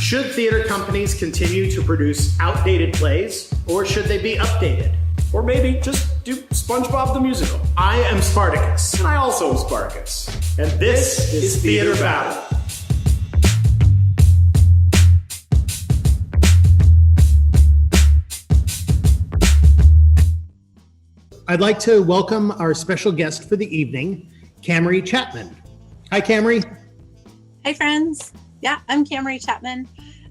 Should theater companies continue to produce outdated plays, or should they be updated? Or maybe just do SpongeBob the Musical. I am Spartacus. And I also am Spartacus. And this is Theater Battle. I'd like to welcome our special guest for the evening, Kamarie Chapman. Hi, Kamarie. Hi, friends. Yeah, I'm Kamarie Chapman.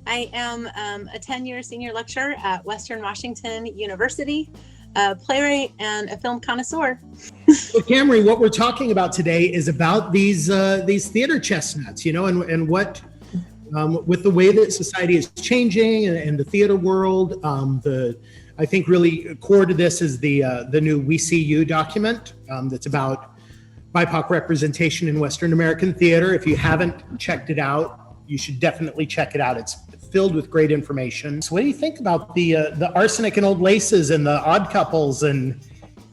I am a 10-year senior lecturer at Western Washington University, a playwright and a film connoisseur. So, Kamarie, what we're talking about today is about these theater chestnuts, and what, with the way that society is changing and the theater world, I think really core to this is the new We See You document that's about BIPOC representation in Western American theater. If you haven't checked it out, you should definitely check it out. It's filled with great information. So what do you think about the arsenic and old laces and the odd couples and,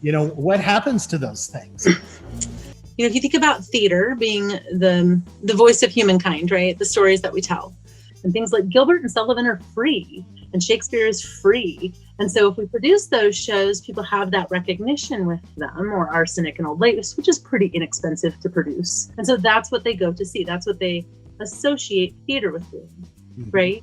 what happens to those things? If you think about theater being the voice of humankind, right? The stories that we tell. And things like Gilbert and Sullivan are free and Shakespeare is free. And so if we produce those shows, people have that recognition with them, or arsenic and old lace, which is pretty inexpensive to produce. And so that's what they go to see. That's what they associate theater with doing, right?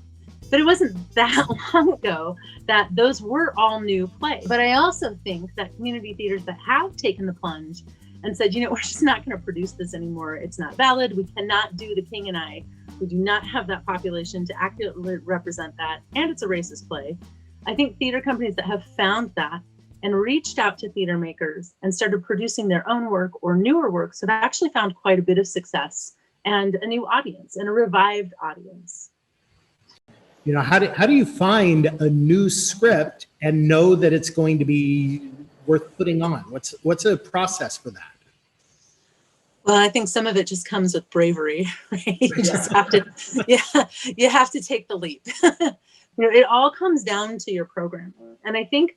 But it wasn't that long ago that those were all new plays. But I also think that community theaters that have taken the plunge and said, we're just not going to produce this anymore. It's not valid. We cannot do The King and I. We do not have that population to accurately represent that. And it's a racist play. I think theater companies that have found that and reached out to theater makers and started producing their own work or newer works have actually found quite a bit of success and a new audience and a revived audience. How do you find a new script and know that it's going to be worth putting on? What's a process for that? Well, I think some of it just comes with bravery, right? You just have to, you have to take the leap. It all comes down to your programming. And I think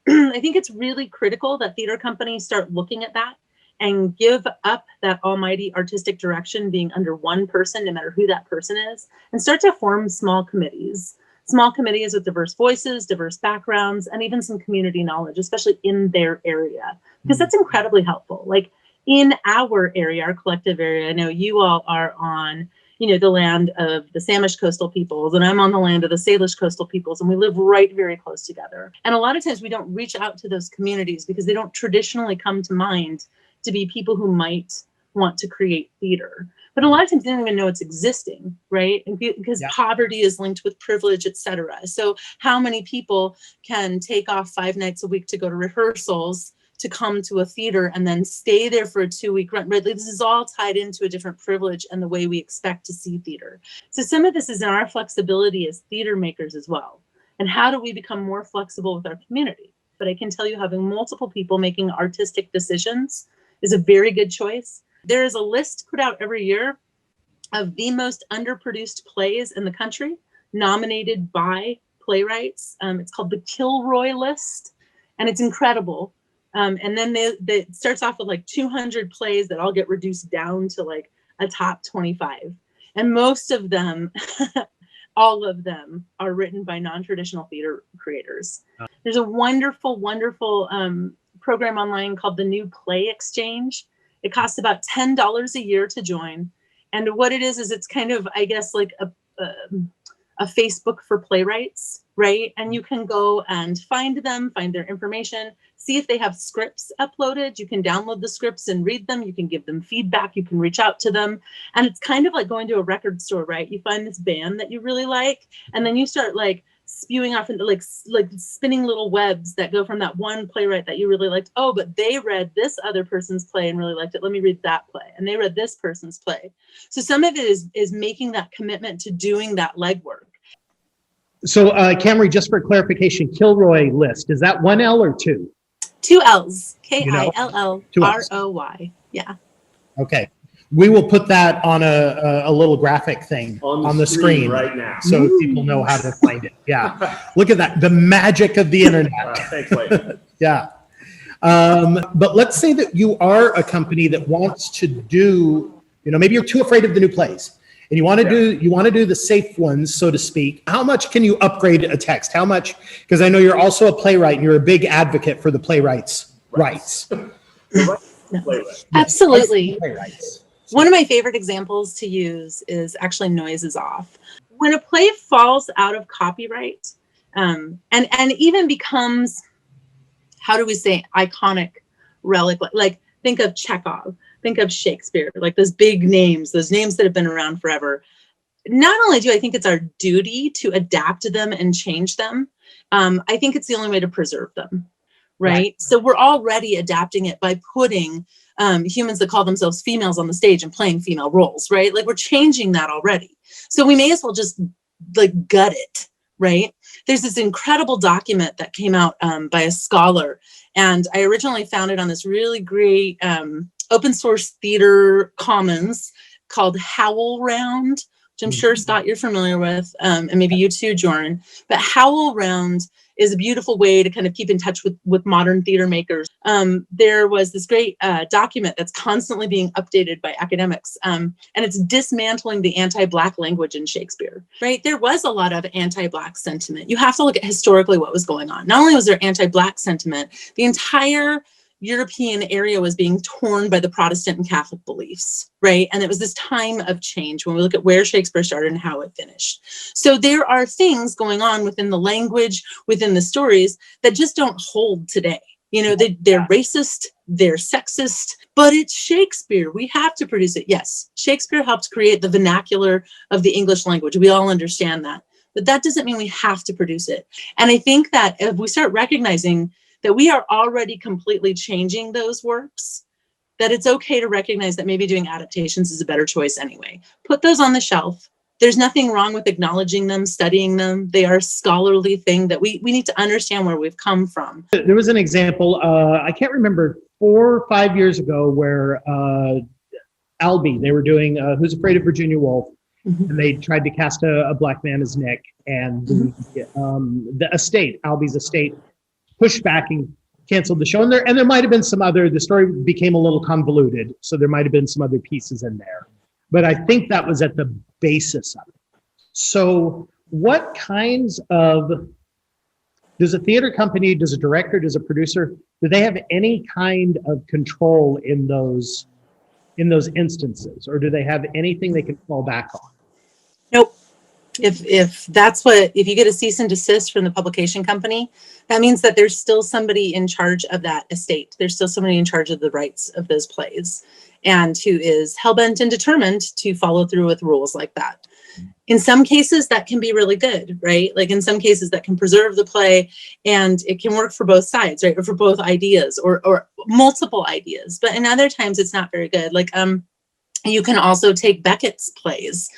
it's really critical that theater companies start looking at that and give up that almighty artistic direction being under one person, no matter who that person is, and start to form small committees with diverse voices, diverse backgrounds, and even some community knowledge, especially in their area, because that's incredibly helpful. Like in our area, our collective area, I know you all are on, the land of the Samish coastal peoples, and I'm on the land of the Salish coastal peoples, and we live right very close together. And a lot of times we don't reach out to those communities because they don't traditionally come to mind to be people who might want to create theater. But a lot of times they don't even know it's existing, right? And because poverty is linked with privilege, et cetera. So how many people can take off 5 nights a week to go to rehearsals, to come to a theater and then stay there for a 2-week run, right? This is all tied into a different privilege and the way we expect to see theater. So some of this is in our flexibility as theater makers as well. And how do we become more flexible with our community? But I can tell you, having multiple people making artistic decisions is a very good choice. There is a list put out every year of the most underproduced plays in the country, nominated by playwrights. It's called the Kilroy list, and it's incredible. And then it starts off with like 200 plays that all get reduced down to like a top 25. And most of them, all of them are written by non-traditional theater creators. There's a wonderful, wonderful program online called the New Play Exchange. It costs about $10 a year to join. And what it is it's kind of, I guess, like a Facebook for playwrights, right? And you can go and find their information, see if they have scripts uploaded. You can download the scripts and read them. You can give them feedback. You can reach out to them. And it's kind of like going to a record store, right? You find this band that you really like, and then you start like spewing off into like spinning little webs that go from that one playwright that you really liked. Oh, but they read this other person's play and really liked it. Let me read that play. And they read this person's play. So some of it is making that commitment to doing that legwork. So Kamarie, just for clarification, Kilroy list, is that 1 L or 2? 2 L's, Killroy. Yeah. Okay. We will put that on a little graphic thing on the screen right now, so people know how to find it. Yeah, look at that, the magic of the internet. Thanks, Wade. Yeah, but let's say that you are a company that wants to do, maybe you're too afraid of the new plays, and you want to do the safe ones, so to speak. How much can you upgrade a text? How much? Because I know you're also a playwright and you're a big advocate for the playwrights' rights. Absolutely. Playwrights. One of my favorite examples to use is actually Noise is Off. When a play falls out of copyright, and even becomes, how do we say, iconic relic, like think of Chekhov, think of Shakespeare, like those big names, those names that have been around forever. Not only do I think it's our duty to adapt them and change them, I think it's the only way to preserve them, right? So we're already adapting it by putting humans that call themselves females on the stage and playing female roles, right? Like we're changing that already. So we may as well just like gut it, right? There's this incredible document that came out by a scholar, and I originally found it on this really great open source theater commons called Howl Round, which I'm sure, Scott, you're familiar with, and maybe you too, Joren. But Howl Round is a beautiful way to kind of keep in touch with modern theater makers. There was this great document that's constantly being updated by academics, and it's dismantling the anti-Black language in Shakespeare, right? There was a lot of anti-Black sentiment. You have to look at historically what was going on. Not only was there anti-Black sentiment, the entire European area was being torn by the Protestant and Catholic beliefs, right? And it was this time of change when we look at where Shakespeare started and how it finished. So there are things going on within the language, within the stories that just don't hold today. You know, they're racist, they're sexist, but it's Shakespeare. We have to produce it. Yes, Shakespeare helped create the vernacular of the English language. We all understand that, but that doesn't mean we have to produce it. And I think that if we start recognizing that we are already completely changing those works, that it's okay to recognize that maybe doing adaptations is a better choice anyway. Put those on the shelf. There's nothing wrong with acknowledging them, studying them. They are a scholarly thing that we need to understand where we've come from. There was an example, I can't remember, 4 or 5 years ago where Albee, they were doing Who's Afraid of Virginia Woolf, and they tried to cast a Black man as Nick, and the estate, Albee's estate, pushed back and canceled the show. And there might have been some other, the story became a little convoluted, so there might have been some other pieces in there. But I think that was at the basis of it. So what kinds of, does a theater company, does a director, does a producer, do they have any kind of control in those instances? Or do they have anything they can fall back on? Nope. If you get a cease and desist from the publication company, that means that there's still somebody in charge of that estate. There's still somebody in charge of the rights of those plays, and who is hellbent and determined to follow through with rules like that. In some cases, that can be really good, right? Like in some cases that can preserve the play, and it can work for both sides, right? Or for both ideas or multiple ideas. But in other times, it's not very good. Like you can also take Beckett's plays,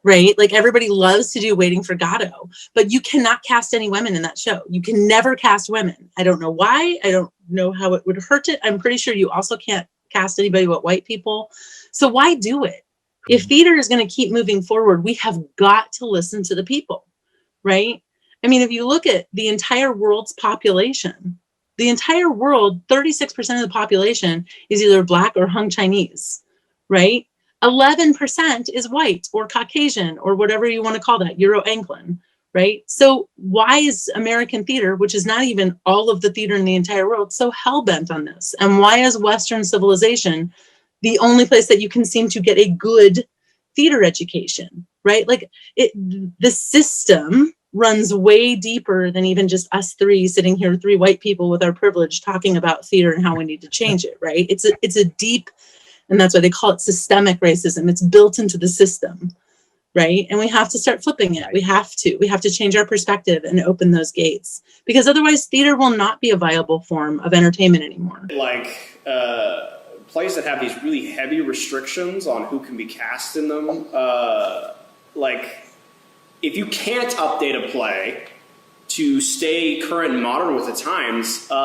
right? Like everybody loves to do Waiting for Godot, but you cannot cast any women in that show. You can never cast women. I don't know why. I don't know how it would hurt it. I'm pretty sure you also can't cast anybody but white people. So why do it? If theater is going to keep moving forward, we have got to listen to the people, right? I mean, if you look at the entire world's population, the entire world, 36% of the population is either Black or Han Chinese, right? 11% is white or Caucasian or whatever you want to call that, Euro-Anglan, right? So why is American theater, which is not even all of the theater in the entire world, so hell-bent on this? And why is Western civilization the only place that you can seem to get a good theater education, right? Like the system runs way deeper than even just us three sitting here, 3 white people with our privilege talking about theater and how we need to change it, right? It's a deep, and that's why they call it systemic racism. It's built into the system, right? And we have to start flipping it. We have to change our perspective and open those gates, because otherwise theater will not be a viable form of entertainment anymore. Like plays that have these really heavy restrictions on who can be cast in them. Like if you can't update a play to stay current and modern with the times, the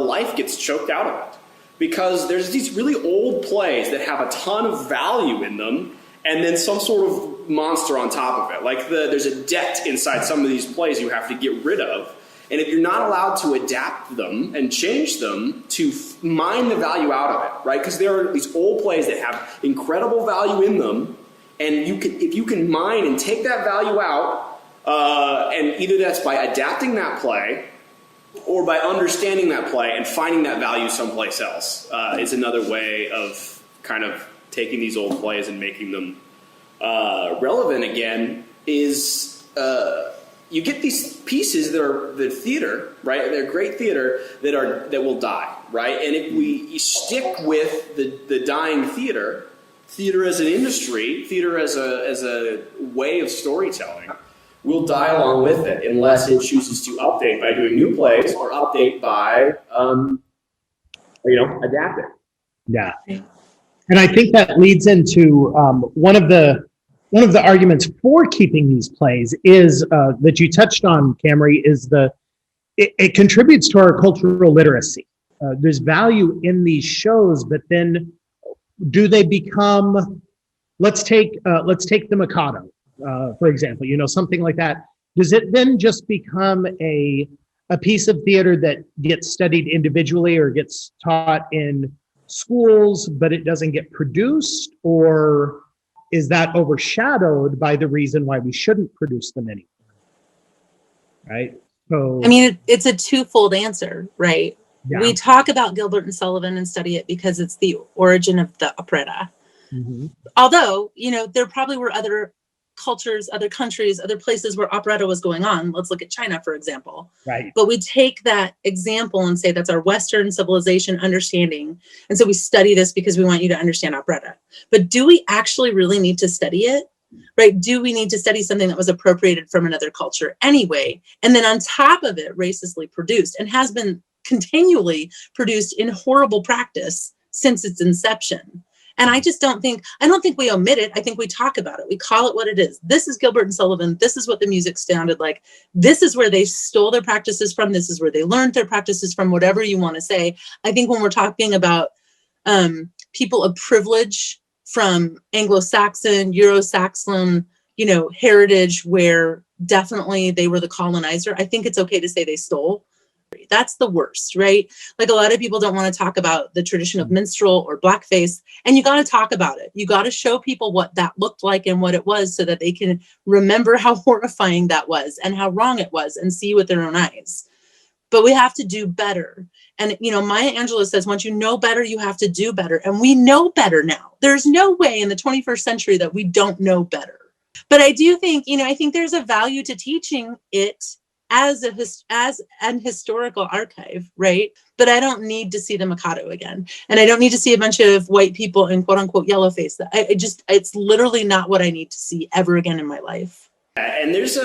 life gets choked out of it. Because there's these really old plays that have a ton of value in them, and then some sort of monster on top of it. Like there's a debt inside some of these plays you have to get rid of. And if you're not allowed to adapt them and change them to mine the value out of it, right? Because there are these old plays that have incredible value in them, And if you can mine and take that value out, and either that's by adapting that play or by understanding that play and finding that value someplace else, is another way of kind of taking these old plays and making them relevant again. Is you get these pieces that are the theater, right? They're great theater that will die, right? And if we stick with the dying theater as an industry, theater as a way of storytelling, will die along with it unless it chooses to update by doing new plays or update by adapting. Yeah. And I think that leads into one of the arguments for keeping these plays is that you touched on, Kamarie, is it contributes to our cultural literacy. There's value in these shows, but then do they become? Let's take the Mikado, for example. Something like that. Does it then just become a piece of theater that gets studied individually or gets taught in schools, but it doesn't get produced, or is that overshadowed by the reason why we shouldn't produce them anymore? Right. So I mean, it's a twofold answer, right? Yeah. We talk about Gilbert and Sullivan and study it because it's the origin of the operetta. Mm-hmm. Although, there probably were other cultures, other countries, other places where operetta was going on. Let's look at China, for example. Right. But we take that example and say that's our Western civilization understanding. And so we study this because we want you to understand operetta. But do we actually really need to study it? Right? Do we need to study something that was appropriated from another culture anyway? And then on top of it, racistly produced and has been continually produced in horrible practice since its inception. And I don't think we omit it. I think we talk about it. We call it what it is. This is Gilbert and Sullivan. This is what the music sounded like. This is where they stole their practices from. This is where they learned their practices from, whatever you want to say. I think when we're talking about people of privilege from Anglo-Saxon, Euro-Saxon, heritage, where definitely they were the colonizer, I think it's okay to say they stole. That's the worst, right? Like, a lot of people don't want to talk about the tradition of minstrel or blackface, and you got to talk about it. You got to show people what that looked like and what it was so that they can remember how horrifying that was and how wrong it was and see with their own eyes. But we have to do better. And, Maya Angelou says, once you know better, you have to do better. And we know better now. There's no way in the 21st century that we don't know better. But I do think, I think there's a value to teaching it as an historical archive, right? But I don't need to see the Mikado again. And I don't need to see a bunch of white people in quote unquote yellow face. It's literally not what I need to see ever again in my life. And there's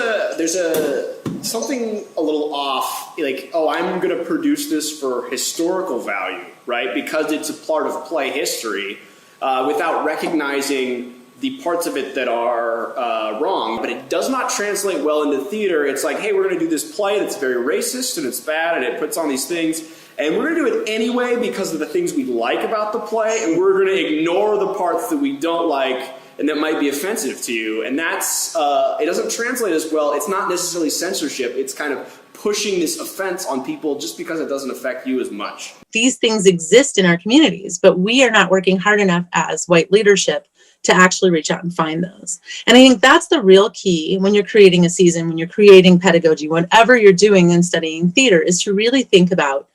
something a little off, like, I'm going to produce this for historical value, right? Because it's a part of play history, without recognizing the parts of it that are wrong, but it does not translate well into theater. It's like, hey, we're going to do this play that's very racist and it's bad and it puts on these things, and we're going to do it anyway because of the things we like about the play, and we're going to ignore the parts that we don't like and that might be offensive to you. And that's, it doesn't translate as well. It's not necessarily censorship. It's kind of pushing this offense on people just because it doesn't affect you as much. These things exist in our communities, but we are not working hard enough as white leadership to actually reach out and find those. And I think that's the real key when you're creating a season, when you're creating pedagogy, whatever you're doing in studying theater, is to really think about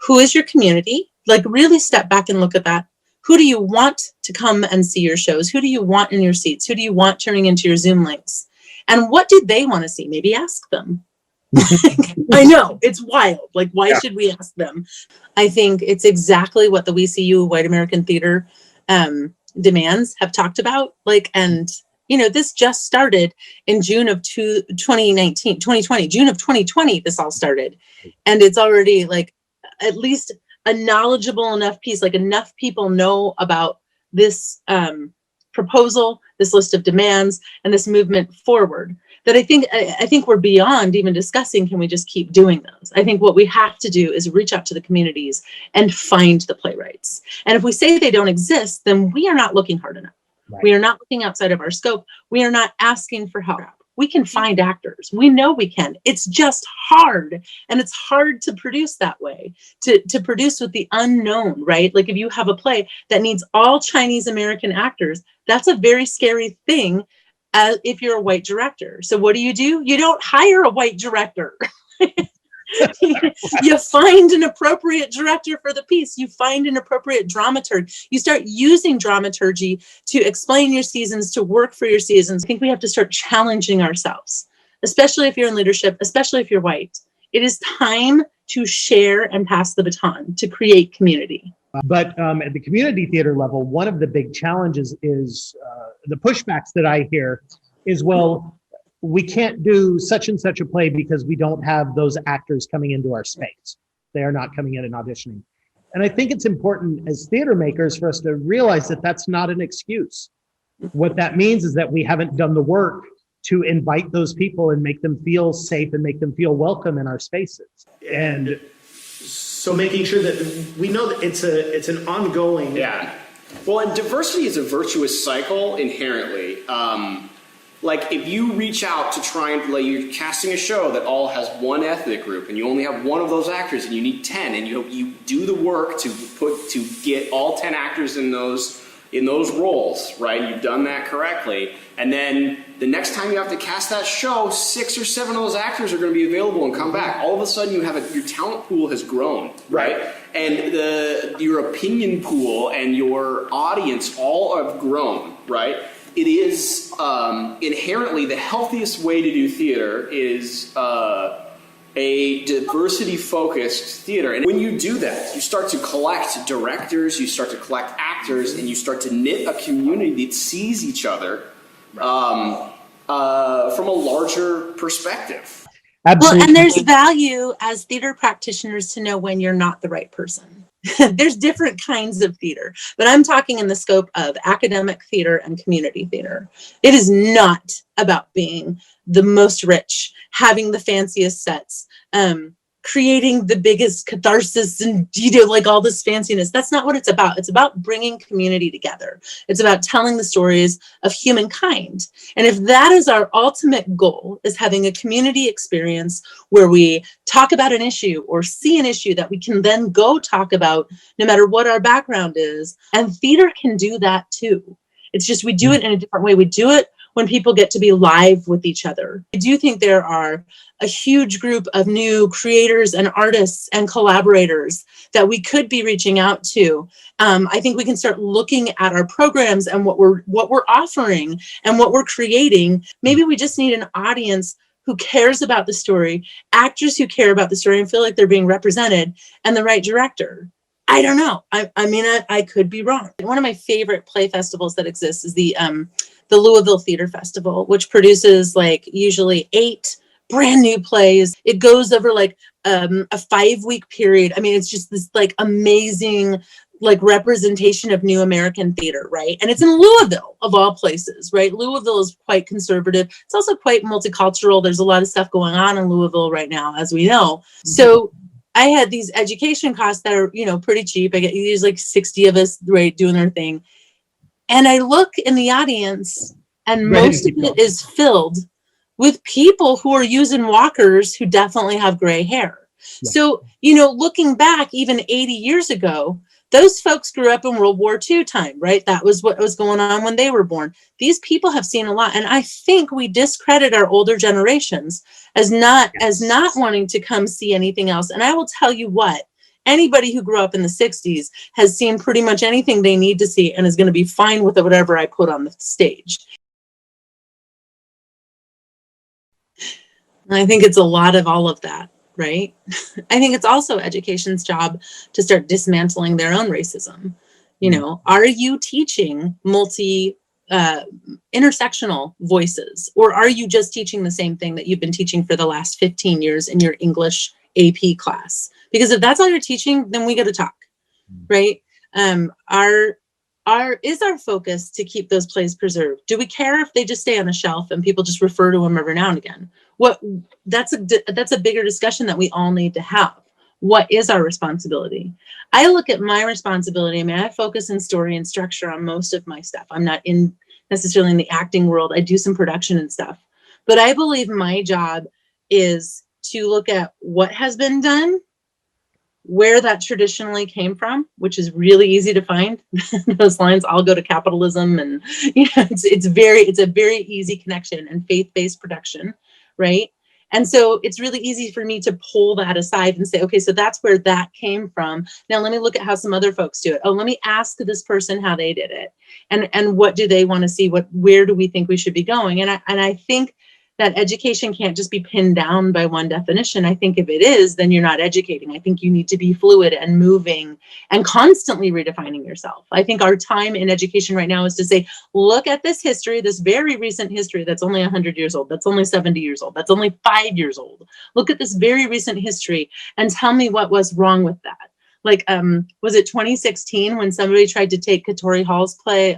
who is your community, like really step back and look at that. Who do you want to come and see your shows? Who do you want in your seats? Who do you want turning into your Zoom links? And what did they want to see? Maybe ask them. I know, it's wild. Like, why should we ask them? I think it's exactly what the We See You White American Theater demands have talked about. Like, and this just started in June of 2020, June of 2020, this all started. And it's already like at least a knowledgeable enough piece, like enough people know about this proposal, this list of demands, and this movement forward, that I think we're beyond even discussing, can we just keep doing those? I think what we have to do is reach out to the communities and find the playwrights. And if we say they don't exist, then we are not looking hard enough. Right. We are not looking outside of our scope. We are not asking for help. We can find actors. We know we can. It's just hard. And it's hard to produce that way, to produce with the unknown, right? Like if you have a play that needs all Chinese American actors, That's a very scary thing if you're a white director. So what do? You don't hire a white director. You find an appropriate director for the piece. You find an appropriate dramaturg. You start using dramaturgy to explain your seasons, to work for your seasons. I think we have to start challenging ourselves, especially if you're in leadership, especially if you're white. It is time to share and pass the baton, to create community. But at the community theater level, one of the big challenges is the pushbacks that I hear is, well, we can't do such and such a play because we don't have those actors coming into our space. They are not coming in and auditioning. And I think it's important as theater makers for us to realize that that's not an excuse. What that means is that we haven't done the work to invite those people and make them feel safe and make them feel welcome in our spaces. And so making sure that we know that it's an ongoing. Yeah. Well, and diversity is a virtuous cycle inherently. Like if you reach out to try and, like, you're casting a show that all has one ethnic group and you only have one of those actors and you need 10, and you do the work to get all 10 actors in those roles, right? You've done that correctly. And then the next time you have to cast that show, 6 or 7 of those actors are going to be available and come back. All of a sudden your talent pool has grown, right? And your opinion pool and your audience all have grown, right? It is inherently the healthiest way to do theater is a diversity-focused theater. And when you do that, you start to collect directors, you start to collect actors, and you start to knit a community that sees each other from a larger perspective. Absolutely. Well, and there's value as theater practitioners to know when you're not the right person. There's different kinds of theater, but I'm talking in the scope of academic theater and community theater. It is not about being the most rich, having the fanciest sets, creating the biggest catharsis and, like all this fanciness. That's not what it's about. It's about bringing community together. It's about telling the stories of humankind. And if that is our ultimate goal, is having a community experience where we talk about an issue or see an issue that we can then go talk about no matter what our background is, and theater can do that too. It's just we do it in a different way. We do it when people get to be live with each other. I do think there are a huge group of new creators and artists and collaborators that we could be reaching out to. I think we can start looking at our programs and what we're offering and what we're creating. Maybe we just need an audience who cares about the story, actors who care about the story and feel like they're being represented, and the right director. I don't know. I mean, I could be wrong. One of my favorite play festivals that exists is the Louisville Theater Festival, which produces like usually 8 brand new plays. It goes over like a 5-week period. I mean, it's just this like amazing like representation of new American theater, right? And it's in Louisville of all places, right? Louisville is quite conservative. It's also quite multicultural. There's a lot of stuff going on in Louisville right now, as we know. So I had these education costs that are, pretty cheap. I get there's like 60 of us, right, doing their thing. And I look in the audience and most of it is filled with people who are using walkers who definitely have gray hair. Yeah. So, looking back even 80 years ago, those folks grew up in World War II time, right? That was what was going on when they were born. These people have seen a lot. And I think we discredit our older generations as not wanting to come see anything else. And I will tell you what, anybody who grew up in the 60s has seen pretty much anything they need to see and is going to be fine with whatever I put on the stage. And I think it's a lot of all of that, right? I think it's also education's job to start dismantling their own racism. Are you teaching intersectional voices, or are you just teaching the same thing that you've been teaching for the last 15 years in your English AP class? Because if that's all you're teaching, then we got to talk, right? Is our focus to keep those plays preserved? Do we care if they just stay on the shelf and people just refer to them every now and again? That's a bigger discussion that we all need to have. What is our responsibility? I look at my responsibility. I mean, I focus in story and structure on most of my stuff. I'm not necessarily in the acting world. I do some production and stuff, but I believe my job is to look at what has been done where that traditionally came from, which is really easy to find. Those lines all go to capitalism, and it's a very easy connection, and faith-based production, right? And so it's really easy for me to pull that aside and say, okay, so that's where that came from. Now let me look at how some other folks do it. Oh, let me ask this person how they did it, and what do they want to see? Where do we think we should be going? And I think that education can't just be pinned down by one definition. I think if it is, then you're not educating. I think you need to be fluid and moving and constantly redefining yourself. I think our time in education right now is to say, look at this history, this very recent history that's only 100 years old, that's only 70 years old, that's only 5 years old. Look at this very recent history and tell me what was wrong with that. Like, was it 2016 when somebody tried to take Katori Hall's play,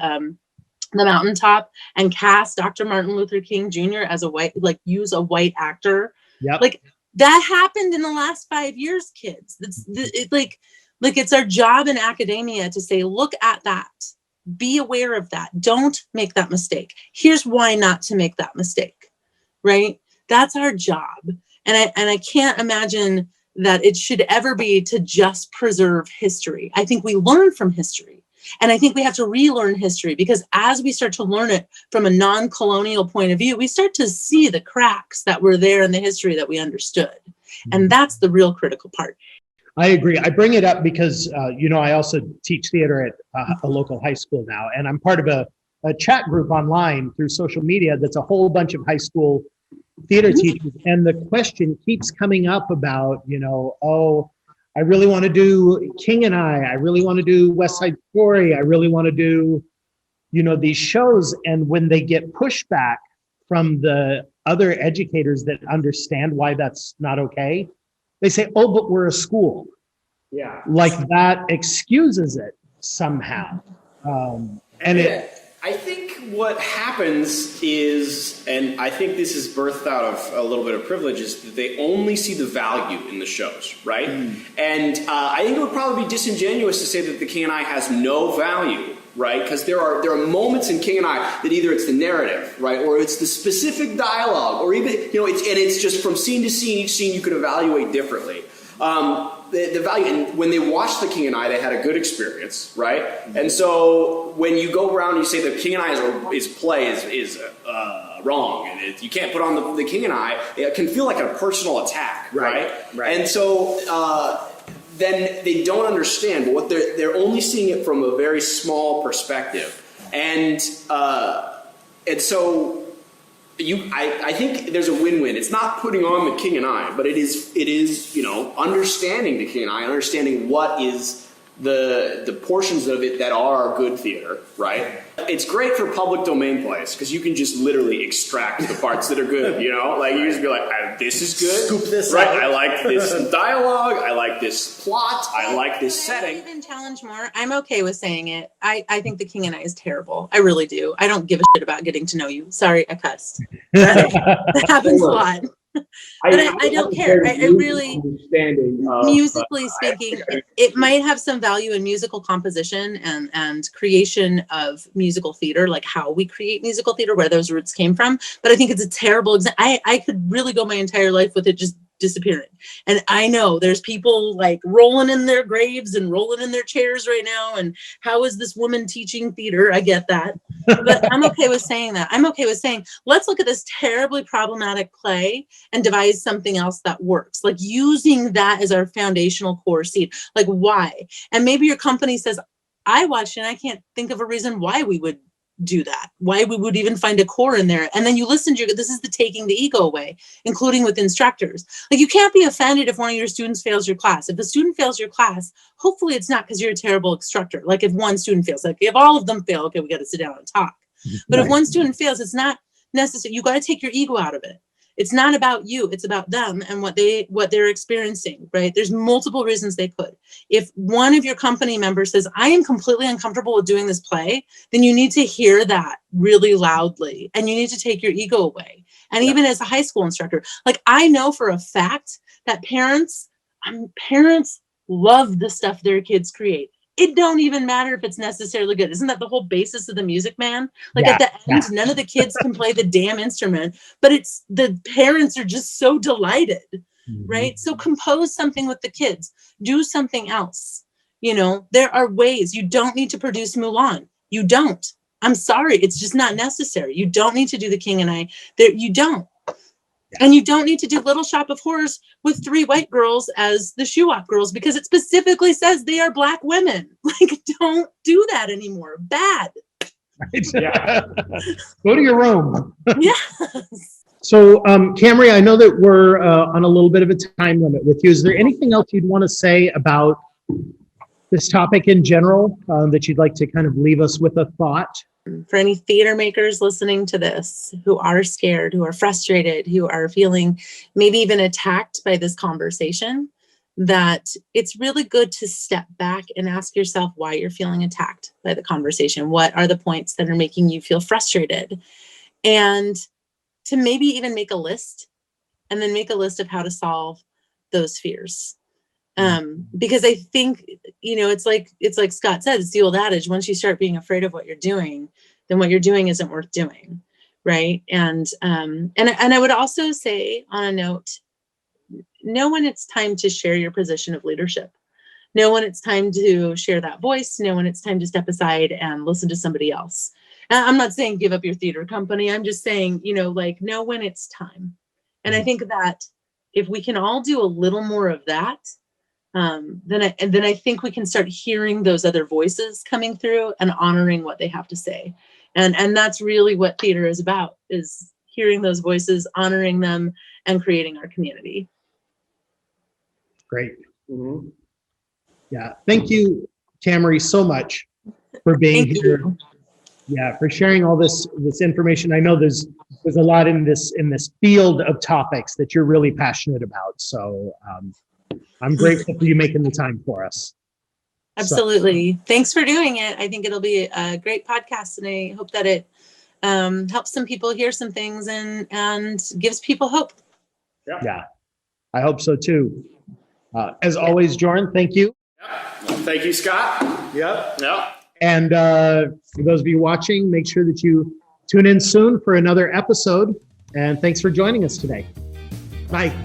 The Mountaintop, and cast Dr. Martin Luther King Jr. as a white, like use a white actor? Yep. Like that happened in the last 5 years, kids. It's our job in academia to say, look at that, be aware of that, don't make that mistake. Here's why not to make that mistake, right? That's our job. And I can't imagine that it should ever be to just preserve history. I think we learn from history. And I think we have to relearn history, because as we start to learn it from a non-colonial point of view, we start to see the cracks that were there in the history that we understood. And that's the real critical part. I agree. I bring it up because, I also teach theater at a local high school now, and I'm part of a chat group online through social media that's a whole bunch of high school theater teachers. And the question keeps coming up about, I really want to do King and I really want to do West Side Story. I really want to do, these shows. And when they get pushback from the other educators that understand why that's not okay, they say, oh, but we're a school. Yeah. Like that excuses it somehow. I think what happens is, and I think this is birthed out of a little bit of privilege, is that they only see the value in the shows, right? And I think it would probably be disingenuous to say that the King and I has no value, right? Because there are moments in King and I that either it's the narrative, right, or it's the specific dialogue, or even it's just from scene to scene. Each scene you could evaluate differently. The value, and when they watched The King and I, they had a good experience, right? And so when you go around and you say The King and I is play is wrong, and you can't put on the King and I, it can feel like a personal attack, right? And so then they don't understand, but what they're only seeing it from a very small perspective, and so. I think there's a win-win. It's not putting on The King and I, but it is understanding The King and I, understanding what is the portions of it that are good theater, right? It's great for public domain plays because you can just literally extract the parts that are good, like you just be like, this is good, scoop this right? out. I like this dialogue, I like this plot, I like this setting. Even challenge more. I'm okay with saying it. I think The King and I is terrible. I really do. I don't give a shit about getting to know you. Sorry, I cussed. That happens a lot. But I don't care. I really, musically speaking, it might have some value in musical composition and creation of musical theater, like how we create musical theater, where those roots came from. But I think it's a terrible example. I could really go my entire life with it just disappearing. And I know there's people like rolling in their graves and rolling in their chairs right now. And how is this woman teaching theater? I get that. But I'm okay with saying that. I'm okay with saying, let's look at this terribly problematic play and devise something else that works. Like using that as our foundational core seed. Like why? And maybe your company says, I watched and I can't think of a reason why we would do that, why we would even find a core in there. And then you listen to this is the taking the ego away, including with instructors. Like you can't be offended if one of your students fails your class. If a student fails your class, hopefully it's not because you're a terrible instructor. Like if one student fails, like if all of them fail, okay, we got to sit down and talk. But if one student fails, it's not necessary. You got to take your ego out of it. It's not about you. It's about them and what they're experiencing, right? There's multiple reasons they could. If one of your company members says, I am completely uncomfortable with doing this play, then you need to hear that really loudly and you need to take your ego away. And even as a high school instructor, like I know for a fact that parents love the stuff their kids create. It don't even matter if it's necessarily good. Isn't that the whole basis of The Music Man? Like at the end, none of the kids can play the damn instrument, but it's the parents are just so delighted, right? So compose something with the kids, do something else. There are ways. You don't need to produce Mulan. You don't. I'm sorry. It's just not necessary. You don't need to do The King and I. You don't. And you don't need to do Little Shop of Horrors with 3 white girls as the Shoo-Wop girls, because it specifically says they are Black women. Like, don't do that anymore. Bad. Right? Yeah. Go to your room. Yes. So, Kamarie, I know that we're on a little bit of a time limit with you. Is there anything else you'd want to say about this topic in general that you'd like to kind of leave us with a thought? For any theater makers listening to this who are scared, who are frustrated, who are feeling maybe even attacked by this conversation, that it's really good to step back and ask yourself why you're feeling attacked by the conversation. What are the points that are making you feel frustrated? And to maybe even make a list, and then make a list of how to solve those fears. Because I think, it's like Scott said, it's the old adage, once you start being afraid of what you're doing, then what you're doing isn't worth doing. Right. And I would also say, on a note, know when it's time to share your position of leadership. Know when it's time to share that voice. Know when it's time to step aside and listen to somebody else. And I'm not saying give up your theater company. I'm just saying, know when it's time. And I think that if we can all do a little more of that, then I think we can start hearing those other voices coming through and honoring what they have to say. And that's really what theater is about, is hearing those voices, honoring them, and creating our community. Great. Yeah. Thank you, Kamarie, so much for being here. You. Yeah, for sharing all this information. I know there's a lot in this field of topics that you're really passionate about. So I'm grateful for you making the time for us. Absolutely. So, thanks for doing it. I think it'll be a great podcast, and I hope that it helps some people hear some things and gives people hope. Yeah, I hope so too. As always, Joren, thank you. Well, thank you, Scott. Yep. Yeah. And for those of you watching, make sure that you tune in soon for another episode. And thanks for joining us today. Bye.